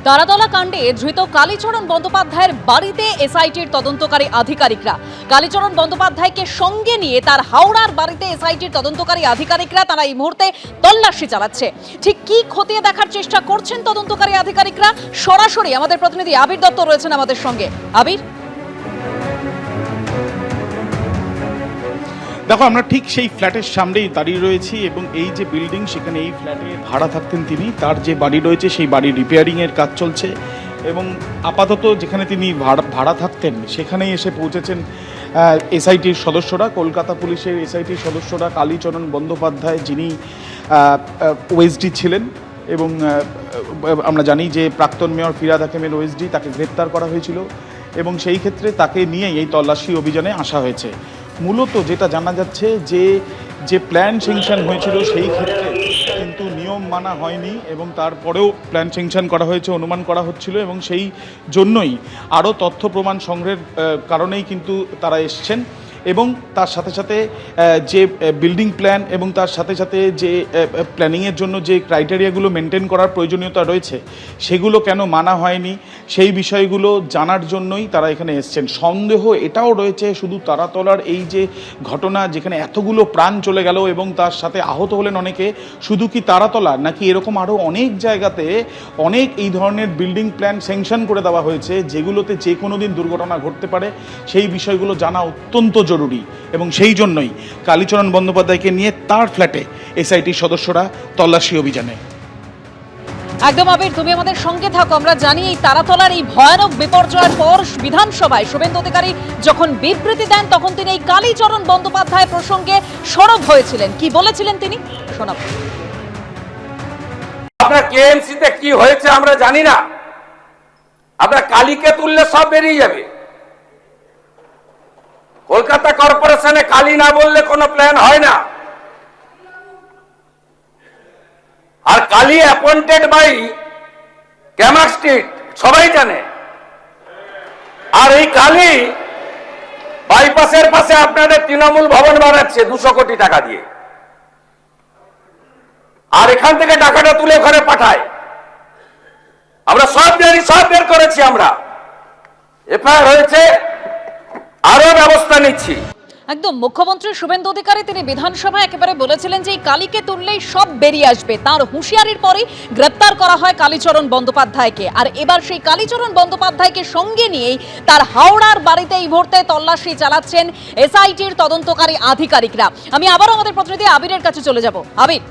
তারাতলা কাণ্ডে ধৃত কালীচরণ বন্দ্যোপাধ্যায়ের বাড়িতে এসআইটির তদন্তকারী আধিকারিকরা। কালীচরণ বন্দ্যোপাধ্যায়কে সঙ্গে নিয়ে তার হাওড়ার বাড়িতে এসআইটির তদন্তকারী আধিকারিকরা তারা এই মুহূর্তে তল্লাশি চালাচ্ছে। ঠিক কি খতিয়ে দেখার চেষ্টা করছেন তদন্তকারী আধিকারিকরা, সরাসরি আমাদের প্রতিনিধি আবির দত্ত রয়েছেন আমাদের সঙ্গে। আবির, দেখো, আমরা ঠিক সেই ফ্ল্যাটের সামনেই দাঁড়িয়ে রয়েছি এবং এই যে বিল্ডিং, সেখানে এই ফ্ল্যাটে ভাড়া থাকতেন তিনি। তার যে বাড়ি রয়েছে সেই বাড়ির রিপেয়ারিংয়ের কাজ চলছে এবং আপাতত যেখানে তিনি ভাড়া থাকতেন সেখানেই এসে পৌঁছেছেন এসআইটির সদস্যরা, কলকাতা পুলিশের এসআইটির সদস্যরা। কালীচরণ বন্দ্যোপাধ্যায়, যিনি ওএসডি ছিলেন এবং আমরা জানি যে প্রাক্তন মেয়র ফিরহাদ হাকিমের ওএসডি, তাকে গ্রেপ্তার করা হয়েছিল এবং সেই ক্ষেত্রে তাকে নিয়েই এই তল্লাশি অভিযানে আসা হয়েছে। মূলত যেটা জানা যাচ্ছে যে প্ল্যান স্যাংশন হয়েছিল সেই ক্ষেত্রে কিন্তু নিয়ম মানা হয়নি এবং তারপরেও প্ল্যান স্যাংশন করা হয়েছে অনুমান করা হচ্ছিল এবং সেই জন্যই আরও তথ্য প্রমাণ সংগ্রহের কারণেই কিন্তু তারা এসছেন এবং তার সাথে সাথে যে বিল্ডিং প্ল্যান এবং তার সাথে সাথে যে প্ল্যানিংয়ের জন্য যে ক্রাইটেরিয়াগুলো মেনটেন করার প্রয়োজনীয়তা রয়েছে সেগুলো কেন মানা হয়নি সেই বিষয়গুলো জানার জন্যই তারা এখানে এসছেন। সন্দেহ এটাও রয়েছে শুধু তারাতলার এই যে ঘটনা, যেখানে এতগুলো প্রাণ চলে গেল এবং তার সাথে আহত হলেন অনেকে, শুধু কি তারাতলা নাকি এরকম আরও অনেক জায়গাতে অনেক এই ধরনের বিল্ডিং প্ল্যান স্যাংশন করে দেওয়া হয়েছে যেগুলোতে যে কোনো দিন দুর্ঘটনা ঘটতে পারে, সেই বিষয়গুলো জানা অত্যন্ত জরুরি এবং সেই জন্যই কালীচরণ বন্দ্যোপাধ্যায়কে নিয়ে তার ফ্ল্যাটে এসআইটির সদস্যরা তল্লাশি অভিযানে। একদম আবির, তুমি আমাদের সঙ্গে থাকো। আমরা জানি এই তারাতলার এই ভয়ানক বিপর্যয়ের পর বিধানসভায় শুভেন্দু অধিকারী যখন বিবৃতি দেন তখন তিনি এই কালীচরণ বন্দ্যোপাধ্যায় প্রসঙ্গে সরব হয়েছিলেন। কি বলেছিলেন তিনি, শোনাব। আপনার কেএমসিতে কি হয়েছে আমরা জানি না, আপনার কালীকে তুললে সব বেরিয়ে যাবে। কলকাতা কর্পোরেশনে কালী না বললে কোনো প্ল্যান হয় না। আর Kali appointed by Camac street, সবাই জানে। আর এই কালী বাইপাসের পাশে আপনাদের তৃণমূল ভবন বানাচ্ছে 200 কোটি টাকা দিয়ে, আর এখান থেকে টাকাটা তুলে ওখানে পাঠায়। আমরা সব জানি, সব বের করেছি, আমরা এফআইআর হয়েছে, আরো ব্যবস্থা নিচ্ছি। একদম মুখ্যমন্ত্রী শুভেন্দু অধিকারী তিনি বিধানসভায় একেবারে বলেছিলেন যে এই কালীকে তুললেই সব বেরিয়ে আসবে। তার হুঁশিয়ারির পরেই গ্রেপ্তার করা হয় কালীচরণ বন্দ্যোপাধ্যায়কে। আর এবার সেই কালীচরণ বন্দ্যোপাধ্যায়কে সঙ্গে নিয়েই তার হাওড়ার বাড়িতে এই মুহূর্তে তল্লাশি চালাচ্ছেন এসআইটির তদন্তকারী আধিকারিকরা। আমি আবারও আমাদের প্রতিনিধি আবিরের কাছে চলে যাব। আবির,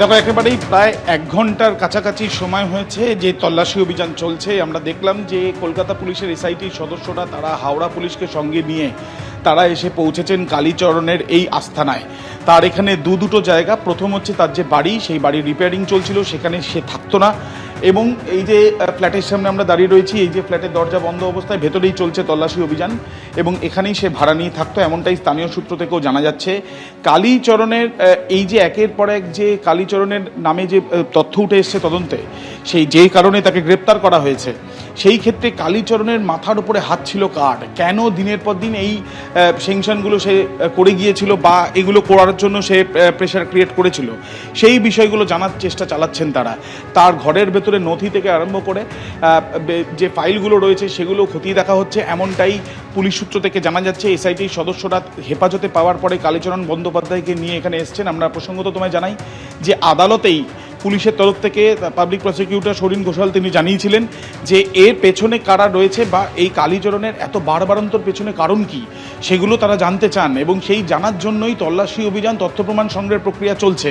দেখো, একেবারেই প্রায় 1 ঘন্টার কাছাকাছি সময় হয়েছে যে তল্লাশি অভিযান চলছে। আমরা দেখলাম যে কলকাতা পুলিশের এসআইটির সদস্যরা তারা হাওড়া পুলিশকে সঙ্গে নিয়ে তারা এসে পৌঁছেছেন কালীচরণের এই আস্তানায়। তার এখানে দুটো জায়গা, প্রথম হচ্ছে তার যে বাড়ি, সেই বাড়ির রিপেয়ারিং চলছিল, সেখানে সে থাকতো না এবং এই যে ফ্ল্যাটের সামনে আমরা দাঁড়িয়ে রয়েছি, এই যে ফ্ল্যাটের দরজা বন্ধ অবস্থায় ভেতরেই চলছে তল্লাশি অভিযান এবং এখানেই সে ভাড়া নিয়ে থাকতো, এমনটাই স্থানীয় সূত্র থেকেও জানা যাচ্ছে। কালীচরণের এই যে একের পর এক যে কালীচরণের নামে যে তথ্য উঠে এসছে তদন্তে, সেই যেই কারণে তাকে গ্রেপ্তার করা হয়েছে, সেই ক্ষেত্রে কালীচরণের মাথার উপরে হাত ছিল কার, কেন দিনের পর দিন এই স্যাংশনগুলো সে করে গিয়েছিল বা এগুলো করার জন্য সে প্রেশার ক্রিয়েট করেছিল, সেই বিষয়গুলো জানার চেষ্টা চালাচ্ছেন তারা। তার ঘরের ভেতরে নথি থেকে আরম্ভ করে যে ফাইলগুলো রয়েছে সেগুলো খতিয়ে দেখা হচ্ছে, এমনটাই পুলিশ সূত্র থেকে জানা যাচ্ছে। এসআইটির সদস্যরা হেফাজতে পাওয়ার পরে কালীচরণ বন্দ্যোপাধ্যায়কে নিয়ে এখানে এসছেন। আমরা প্রসঙ্গত তোমায় জানাই যে আদালতেই পুলিশের তরফ থেকে পাবলিক প্রসিকিউটর সরিন ঘোষাল তিনি জানিয়েছিলেন যে এর পেছনে কারা রয়েছে বা এই কালীচরণের এত বাড়বাড়ন্তর পেছনে কারণ কি সেগুলো তারা জানতে চান এবং সেই জানার জন্যই তল্লাশি অভিযান, তথ্য প্রমাণ সংগ্রহের প্রক্রিয়া চলছে।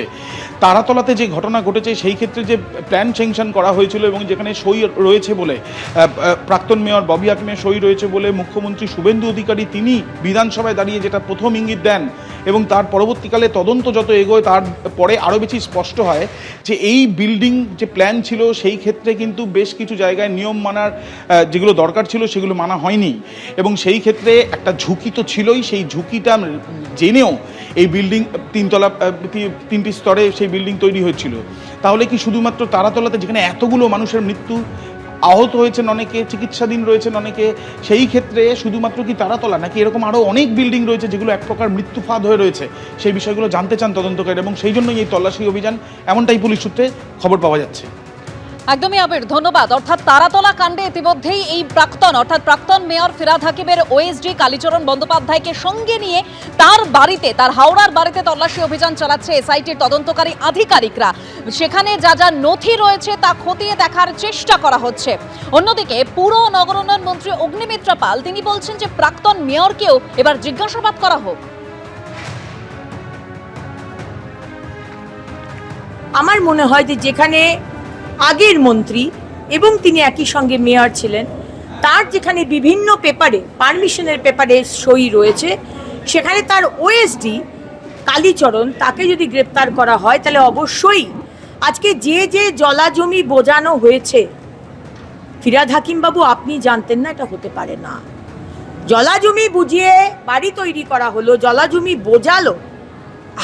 তারাতলাতে যে ঘটনা ঘটেছে সেই ক্ষেত্রে যে প্ল্যান স্যাংশন করা হয়েছিল এবং যেখানে সই রয়েছে বলে প্রাক্তন মেয়র ববি হাকিমের সই রয়েছে বলে মুখ্যমন্ত্রী শুভেন্দু অধিকারী তিনি বিধানসভায় দাঁড়িয়ে যেটা প্রথম ইঙ্গিত দেন এবং তার পরবর্তীকালে তদন্ত যত এগোয় তার পরে আরও বেশি স্পষ্ট হয় যে এই বিল্ডিং যে প্ল্যান ছিল সেই ক্ষেত্রে কিন্তু বেশ কিছু জায়গায় নিয়ম মানার যেগুলো দরকার ছিল সেগুলো মানা হয়নি এবং সেই ক্ষেত্রে একটা ঝুঁকি তো ছিলই। সেই ঝুঁকিটা জেনেও এই বিল্ডিং 3টি স্তরে সেই বিল্ডিং তৈরি হয়েছিল। তাহলে কি শুধুমাত্র তারাতলাতে, যেখানে এতগুলো মানুষের মৃত্যু, আহত হয়েছেন অনেকে, চিকিৎসাধীন রয়েছেন অনেকে। সেই ক্ষেত্রে শুধুমাত্র কি তারাতলা নাকি এরকম আরও অনেক বিল্ডিং রয়েছে যেগুলো এক প্রকার মৃত্যু ফাঁদ হয়ে রয়েছে, সেই বিষয়গুলো জানতে চান তদন্তকারী, এবং সেই জন্যই এই তল্লাশি অভিযান, এমনটাই পুলিশ সূত্রে খবর পাওয়া যাচ্ছে। একদমই আবির, ধন্যবাদ। অর্থাৎ তারাতলা কাণ্ডে ইতিমধ্যেই এই প্রাক্তন মেয়র ফিরহাদ হাকিমের ওএসডি কালীচরণ বন্দ্যোপাধ্যায়কে সঙ্গে নিয়ে তার বাড়িতে, তার হাওড়ার বাড়িতে তল্লাশি অভিযান চালাচ্ছে এসআইটির তদন্তকারী আধিকারিকরা। সেখানে যা যা নথি রয়েছে তা খতিয়ে দেখার চেষ্টা করা হচ্ছে। অন্যদিকে পুর ও নগর উন্নয়ন মন্ত্রী অগ্নিমিত্রা পাল তিনি বলছেন যে প্রাক্তন মেয়রকেও এবার জিজ্ঞাসাবাদ করা হোক। আমার মনে হয় যে যেখানে আগের মন্ত্রী এবং তিনি একই সঙ্গে মেয়র ছিলেন, তার যেখানে বিভিন্ন পেপারে, পারমিশনের পেপারে সই রয়েছে, সেখানে তার ওএসডি কালীচরণ তাকে যদি গ্রেপ্তার করা হয় তাহলে অবশ্যই আজকে যে যে জলাজমি বোঝানো হয়েছে, ফিরহাদ হাকিম বাবু আপনি জানতেন না, এটা হতে পারে না। জলাজমি বুঝিয়ে বাড়ি তৈরি করা হলো, জলাজমি বোঝালো,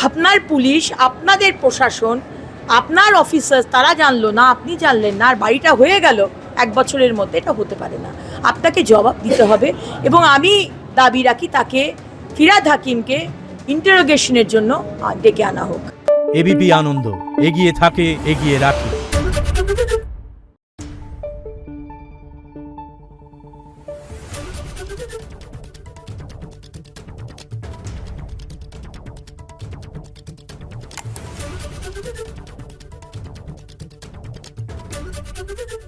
আপনার পুলিশ, আপনাদের প্রশাসন, আপনার অফিসার তারা জানলো না, আপনি জানলেন না, আর বাড়িটা হয়ে গেল 1 বছরের মধ্যে, এটা হতে পারে না। আপনাকে জবাব দিতে হবে এবং আমি দাবি রাখি তাকে, ফিরহাদ হাকিমকে ইন্টারোগেশনের জন্য ডেকে আনা হোক। এবিপি আনন্দ, এগিয়ে থাকে, এগিয়ে রাখে। Thank you.